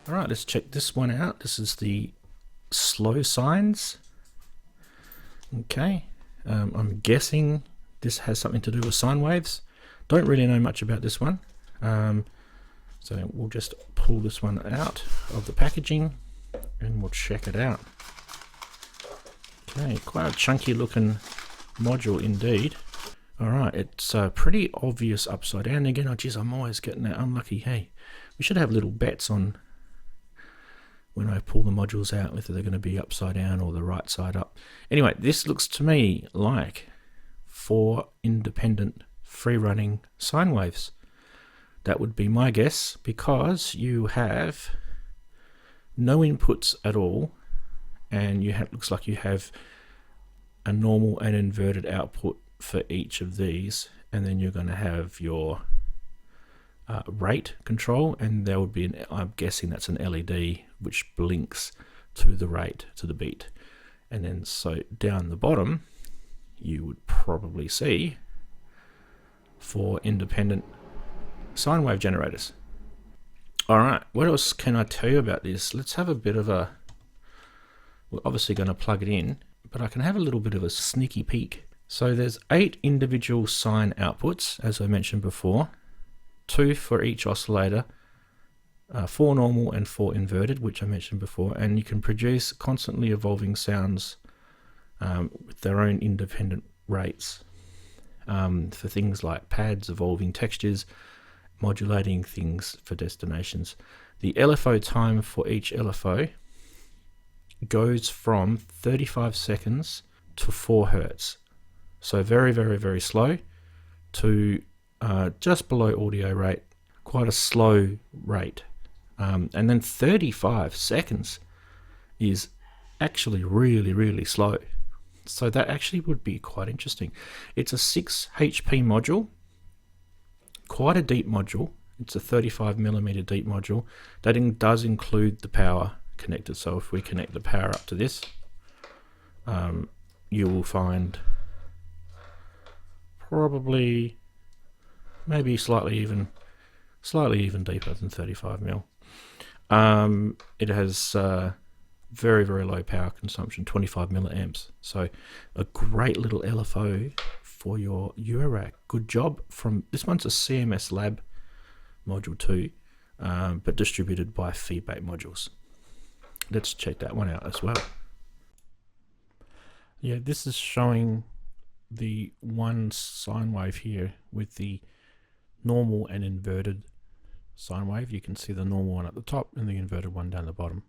Alright, let's check this one out. This is the Slosines. Okay, I'm guessing this has something to do with sine waves. Don't really know much about this one. So we'll just pull this one out of the packaging and we'll check it out. Okay, quite a chunky looking module indeed. Alright, it's pretty obvious upside down. Again, oh geez, I'm always getting that unlucky. Hey, we should have little bets on when I pull the modules out, whether they're going to be upside down or the right side up. Anyway, this looks to me like 4 independent free-running sine waves. That would be my guess, because you have no inputs at all, and you have, looks like you have a normal and inverted output for each of these, and then you're going to have your rate control, and there would be I'm guessing that's an LED which blinks to the rate, to the beat. And then so down the bottom you would probably see 4 independent sine wave generators. Alright, what else can I tell you about this? Let's have a bit of a, we're obviously going to plug it in, but I can have a little bit of a sneaky peek. So there's 8 individual sine outputs, as I mentioned before, 2 for each oscillator, 4 normal and 4 inverted, which I mentioned before, and you can produce constantly evolving sounds with their own independent rates for things like pads, evolving textures, modulating things for destinations. The LFO time for each LFO goes from 35 seconds to 4 Hertz. So very, very, very slow to just below audio rate, quite a slow rate. And then 35 seconds is actually really, really slow. So that actually would be quite interesting. It's a 6 HP module, quite a deep module. It's a 35mm deep module. That does include the power connected. So if we connect the power up to this, you will find probably maybe slightly even deeper than 35mm. It has very, very low power consumption, 25 milliamps. So a great little LFO for your Eurorack. Good job. From this one's a CMS Lab module 2, but distributed by feedback modules. Let's check that one out as well. Yeah, this is showing the one sine wave here with the normal and inverted sine wave. You can see the normal one at the top and the inverted one down the bottom.